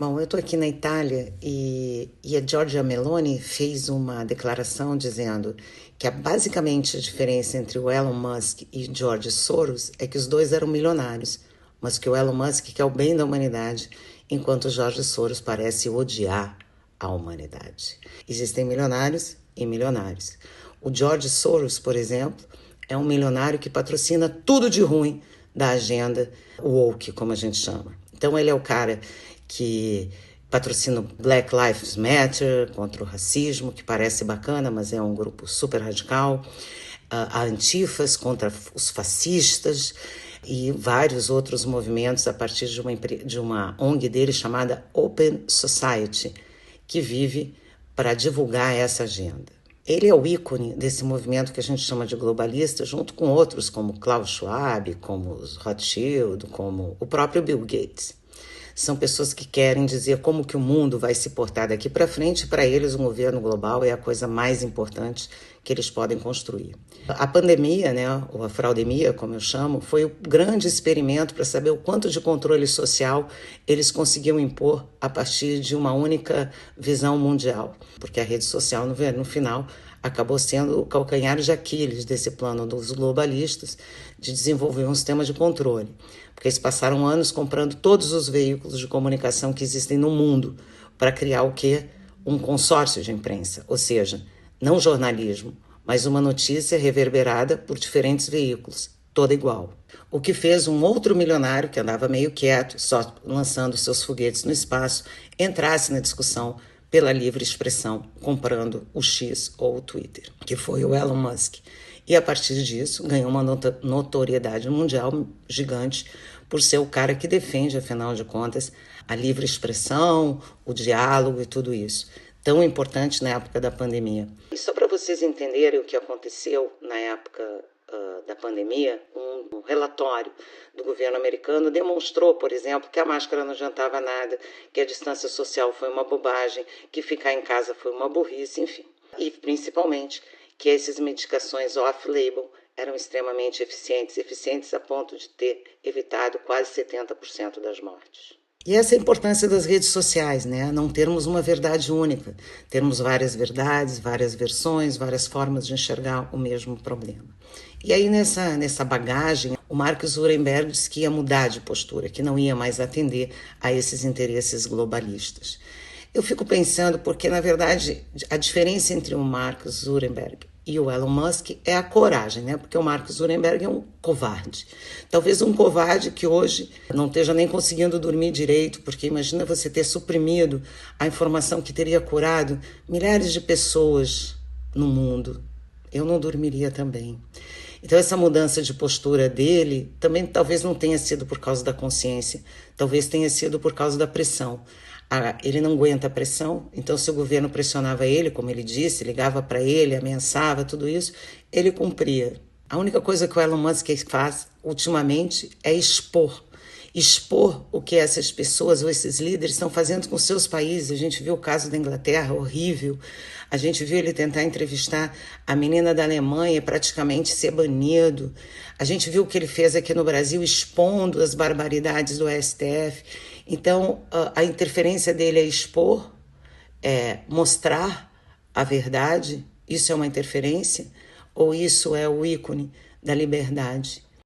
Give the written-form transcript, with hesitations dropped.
Bom, eu estou aqui na Itália e a Giorgia Meloni fez uma declaração dizendo que basicamente a diferença entre o Elon Musk e George Soros é que os dois eram milionários, mas que o Elon Musk quer o bem da humanidade, enquanto o George Soros parece odiar a humanidade. Existem milionários e milionários. O George Soros, por exemplo, é um milionário que patrocina tudo de ruim da agenda woke, como a gente chama. Então ele é o cara que patrocina o Black Lives Matter, contra o racismo, que parece bacana, mas é um grupo super radical, a Antifas contra os fascistas e vários outros movimentos a partir de uma ONG dele chamada Open Society, que vive para divulgar essa agenda. Ele é o ícone desse movimento que a gente chama de globalista, junto com outros como Klaus Schwab, como os Rothschild, como o próprio Bill Gates. São pessoas que querem dizer como que o mundo vai se portar daqui para frente. Para eles, um governo global é a coisa mais importante que eles podem construir. A pandemia, né, ou a fraudemia, como eu chamo, foi o grande experimento para saber o quanto de controle social eles conseguiam impor a partir de uma única visão mundial. Porque a rede social, no final, acabou sendo o calcanhar de Aquiles desse plano dos globalistas de desenvolver um sistema de controle. Porque eles passaram anos comprando todos os veículos de comunicação que existem no mundo para criar o quê? Um consórcio de imprensa, ou seja, não jornalismo, mas uma notícia reverberada por diferentes veículos, toda igual. O que fez um outro milionário que andava meio quieto, só lançando seus foguetes no espaço, entrasse na discussão pela livre expressão, comprando o X ou o Twitter, que foi o Elon Musk. E a partir disso ganhou uma notoriedade mundial gigante por ser o cara que defende, afinal de contas, a livre expressão, o diálogo e tudo isso. Tão importante na época da pandemia. E só para vocês entenderem o que aconteceu na época da pandemia, um relatório do governo americano demonstrou, por exemplo, que a máscara não adiantava nada, que a distância social foi uma bobagem, que ficar em casa foi uma burrice, enfim. E principalmente que essas medicações off-label eram extremamente eficientes a ponto de ter evitado quase 70% das mortes. E essa é a importância das redes sociais, né? Não termos uma verdade única, termos várias verdades, várias versões, várias formas de enxergar o mesmo problema. E aí nessa bagagem, o Mark Zuckerberg disse que ia mudar de postura, que não ia mais atender a esses interesses globalistas. Eu fico pensando porque, na verdade, a diferença entre o Mark Zuckerberg e o Elon Musk é a coragem, né? Porque o Mark Zuckerberg é um covarde. Talvez um covarde que hoje não esteja nem conseguindo dormir direito, porque imagina você ter suprimido a informação que teria curado milhares de pessoas no mundo. Eu não dormiria também. Então essa mudança de postura dele também talvez não tenha sido por causa da consciência, talvez tenha sido por causa da pressão. Ele não aguenta a pressão, então se o governo pressionava ele, como ele disse, ligava para ele, ameaçava, tudo isso, ele cumpria. A única coisa que o Elon Musk faz ultimamente é expor o que essas pessoas ou esses líderes estão fazendo com seus países. A gente viu o caso da Inglaterra, horrível. A gente viu ele tentar entrevistar a menina da Alemanha e praticamente ser banido. A gente viu o que ele fez aqui no Brasil, expondo as barbaridades do STF. Então, a interferência dele é expor, é mostrar a verdade. Isso é uma interferência? Ou isso é o ícone da liberdade?